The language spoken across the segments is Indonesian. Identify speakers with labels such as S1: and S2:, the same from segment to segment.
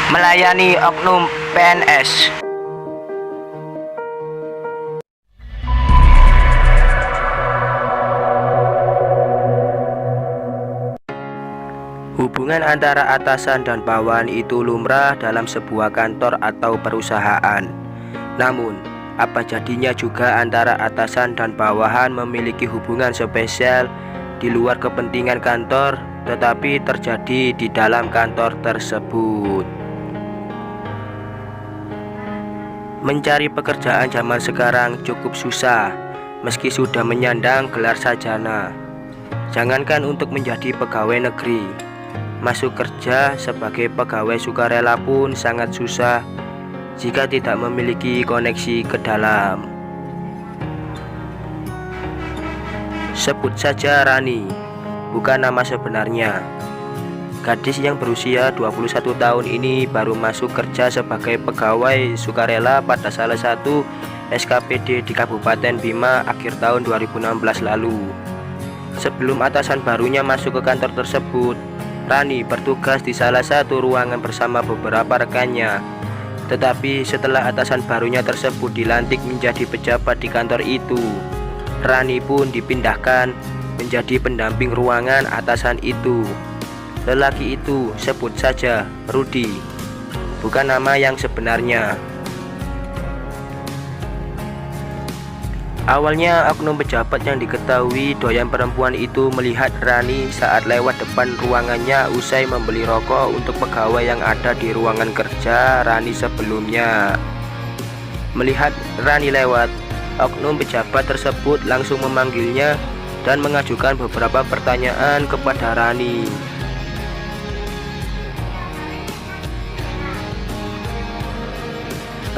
S1: melayani oknum PNS. Hubungan antara atasan dan bawahan itu lumrah dalam sebuah kantor atau perusahaan. Namun, apa jadinya juga antara atasan dan bawahan memiliki hubungan spesial di luar kepentingan kantor, tetapi terjadi di dalam kantor tersebut. Mencari pekerjaan zaman sekarang cukup susah, meski sudah menyandang gelar sarjana. Jangankan untuk menjadi pegawai negeri, masuk kerja sebagai pegawai sukarela pun sangat susah jika tidak memiliki koneksi ke dalam. Sebut saja Rani, bukan nama sebenarnya. Gadis yang berusia 21 tahun ini baru masuk kerja sebagai pegawai sukarela pada salah satu SKPD di Kabupaten Bima akhir tahun 2016 lalu. Sebelum atasan barunya masuk ke kantor tersebut, Rani bertugas di salah satu ruangan bersama beberapa rekannya. Tetapi setelah atasan barunya tersebut dilantik menjadi pejabat di kantor itu, Rani pun dipindahkan menjadi pendamping ruangan atasan itu. Lelaki itu sebut saja Rudi, bukan nama yang sebenarnya. Awalnya oknum pejabat yang diketahui doyan perempuan itu melihat Rani saat lewat depan ruangannya usai membeli rokok untuk pegawai yang ada di ruangan kerja Rani sebelumnya. Melihat Rani lewat, oknum pejabat tersebut langsung memanggilnya dan mengajukan beberapa pertanyaan kepada Rani.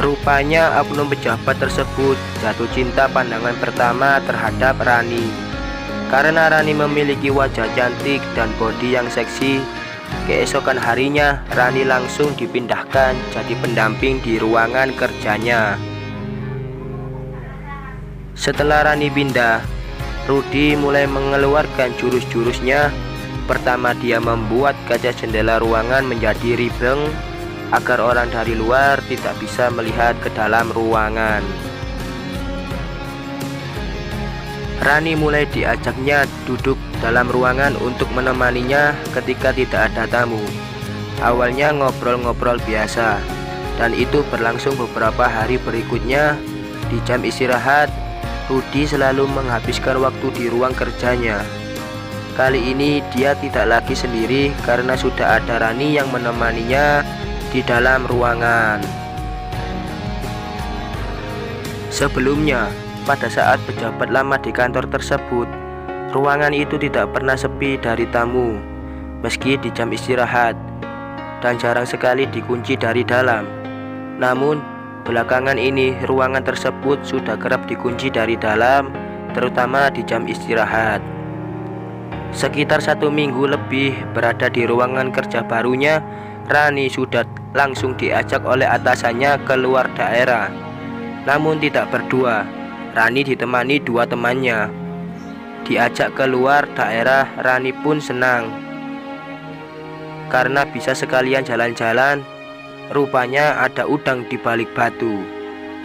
S1: Rupanya oknum pejabat tersebut jatuh cinta pandangan pertama terhadap Rani. Karena Rani memiliki wajah cantik dan bodi yang seksi, keesokan harinya Rani langsung dipindahkan jadi pendamping di ruangan kerjanya. Setelah Rani pindah, Rudi mulai mengeluarkan jurus-jurusnya. Pertama, dia membuat kaca jendela ruangan menjadi ribeng agar orang dari luar tidak bisa melihat ke dalam ruangan. Rani mulai diajaknya duduk dalam ruangan untuk menemaninya ketika tidak ada tamu. Awalnya ngobrol-ngobrol biasa, dan itu berlangsung beberapa hari berikutnya. Di jam istirahat, Rudi selalu menghabiskan waktu di ruang kerjanya. Kali ini dia tidak lagi sendiri karena sudah ada Rani yang menemaninya di dalam ruangan. Sebelumnya, pada saat pejabat lama di kantor tersebut, ruangan itu tidak pernah sepi dari tamu, meski di jam istirahat, dan jarang sekali dikunci dari dalam. Namun, belakangan ini ruangan tersebut sudah kerap dikunci dari dalam, terutama di jam istirahat. Sekitar 1 minggu lebih berada di ruangan kerja barunya, Rani sudah langsung diajak oleh atasannya keluar daerah. Namun tidak berdua, Rani ditemani 2 temannya. Diajak keluar daerah, Rani pun senang karena bisa sekalian jalan-jalan. Rupanya ada udang di balik batu.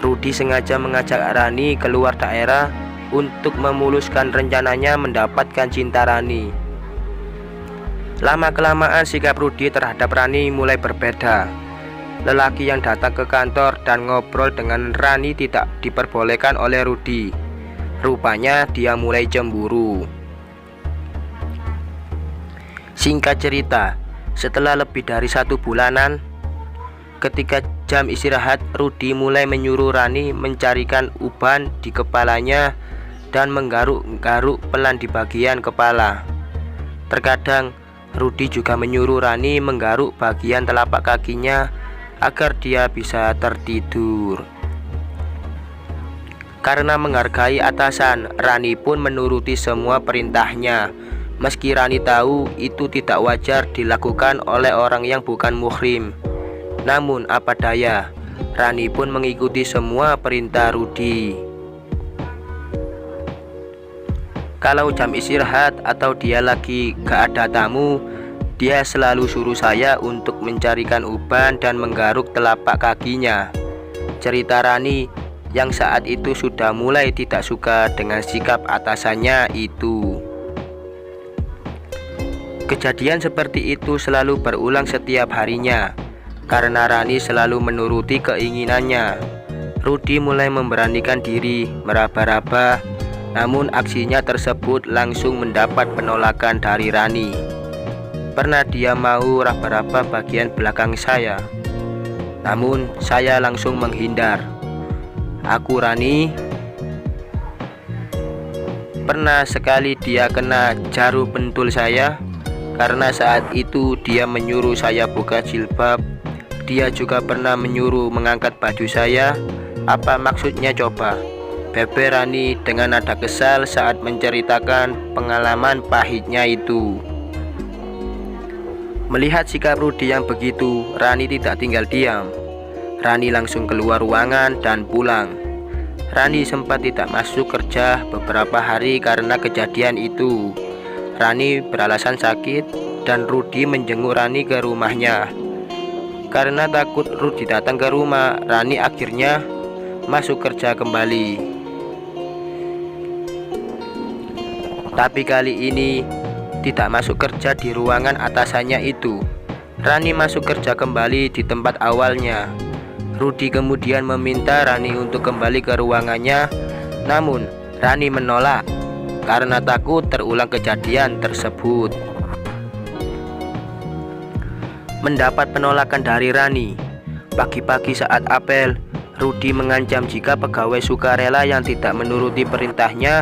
S1: Rudi sengaja mengajak Rani keluar daerah untuk memuluskan rencananya mendapatkan cinta Rani. Lama-kelamaan sikap Rudi terhadap Rani mulai berbeda. Lelaki yang datang ke kantor dan ngobrol dengan Rani tidak diperbolehkan oleh Rudi. Rupanya dia mulai cemburu. Singkat cerita, setelah lebih dari 1 bulanan, ketika jam istirahat, Rudi mulai menyuruh Rani mencarikan uban di kepalanya dan menggaruk-garuk pelan di bagian kepala. Terkadang Rudi juga menyuruh Rani menggaruk bagian telapak kakinya agar dia bisa tertidur. Karena menghargai atasan, Rani pun menuruti semua perintahnya. Meski Rani tahu itu tidak wajar dilakukan oleh orang yang bukan muhrim. Namun apa daya, Rani pun mengikuti semua perintah Rudi. Kalau jam istirahat atau dia lagi gak ada tamu, Dia selalu suruh saya untuk mencarikan uban dan menggaruk telapak kakinya. Cerita Rani yang saat itu sudah mulai tidak suka dengan sikap atasannya itu. Kejadian seperti itu selalu berulang setiap harinya. Karena Rani selalu menuruti keinginannya, Rudi mulai memberanikan diri meraba-raba. Namun aksinya tersebut langsung mendapat penolakan dari Rani. Pernah dia mau raba-raba bagian belakang saya, namun saya langsung menghindar. Aku Rani. Pernah sekali dia kena jarum pentul saya, karena saat itu dia menyuruh saya buka jilbab. Dia juga pernah menyuruh mengangkat baju saya. Apa maksudnya coba? Beber Rani dengan nada kesal saat menceritakan pengalaman pahitnya itu. Melihat sikap Rudi yang begitu, Rani tidak tinggal diam. Rani langsung keluar ruangan dan pulang. Rani sempat tidak masuk kerja beberapa hari karena kejadian itu. Rani beralasan sakit dan Rudi menjenguk Rani ke rumahnya. Karena takut Rudi datang ke rumah, Rani akhirnya masuk kerja kembali. Tapi kali ini tidak masuk kerja di ruangan atasannya itu. Rani masuk kerja kembali di tempat awalnya. Rudi kemudian meminta Rani untuk kembali ke ruangannya, namun Rani menolak karena takut terulang kejadian tersebut. Mendapat penolakan dari Rani, pagi-pagi saat apel, Rudi mengancam jika pegawai sukarela yang tidak menuruti perintahnya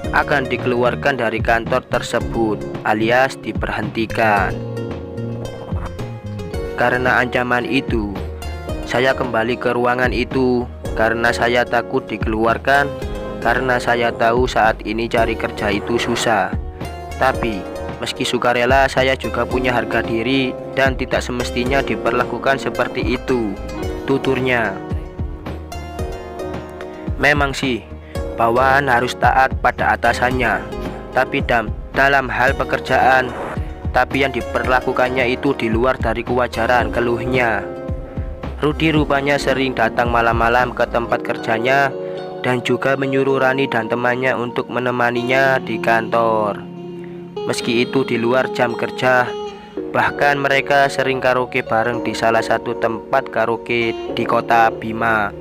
S1: akan dikeluarkan dari kantor tersebut alias diberhentikan. Karena ancaman itu, saya kembali ke ruangan itu karena saya takut dikeluarkan, karena saya tahu saat ini cari kerja itu susah. Tapi meski sukarela, saya juga punya harga diri dan tidak semestinya diperlakukan seperti itu, tuturnya. Memang sih, bawahan harus taat pada atasannya, tapi dalam hal pekerjaan, tapi yang diperlakukannya itu di luar dari kewajaran, keluhnya. Rudi rupanya sering datang malam-malam ke tempat kerjanya dan juga menyuruh Rani dan temannya untuk menemaninya di kantor. Meski itu di luar jam kerja, bahkan mereka sering karaoke bareng di salah satu tempat karaoke di kota Bima.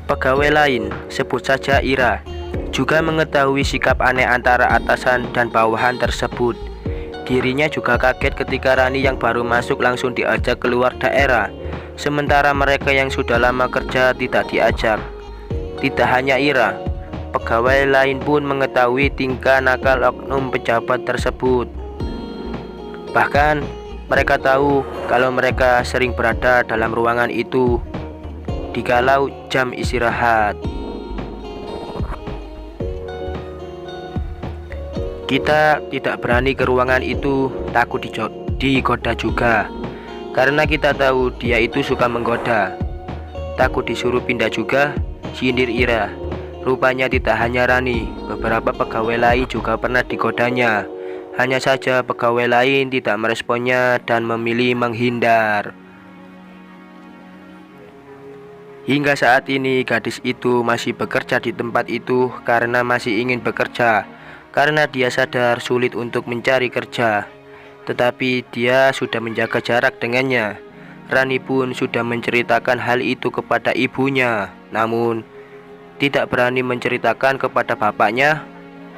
S1: Pegawai lain, sebut saja Ira, juga mengetahui sikap aneh antara atasan dan bawahan tersebut. Dirinya juga kaget ketika Rani yang baru masuk langsung diajak keluar daerah, sementara mereka yang sudah lama kerja tidak diajak. Tidak hanya Ira, pegawai lain pun mengetahui tingkah nakal oknum pejabat tersebut. Bahkan mereka tahu kalau mereka sering berada dalam ruangan itu dikalau jam istirahat. Kita tidak berani ke ruangan itu, takut digoda juga. Karena kita tahu dia itu suka menggoda. Takut disuruh pindah juga, sindir Ira. Rupanya tidak hanya Rani, beberapa pegawai lain juga pernah digodanya. Hanya saja pegawai lain tidak meresponnya dan memilih menghindar. Hingga saat ini gadis itu masih bekerja di tempat itu karena masih ingin bekerja. Karena dia sadar sulit untuk mencari kerja, tetapi dia sudah menjaga jarak dengannya. Rani pun sudah menceritakan hal itu kepada ibunya, namun tidak berani menceritakan kepada bapaknya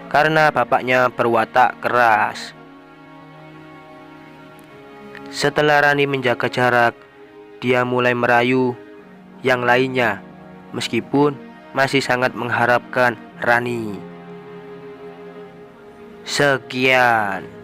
S1: karena bapaknya berwatak keras. Setelah Rani menjaga jarak, dia mulai merayu yang lainnya, meskipun masih sangat mengharapkan Rani. Sekian.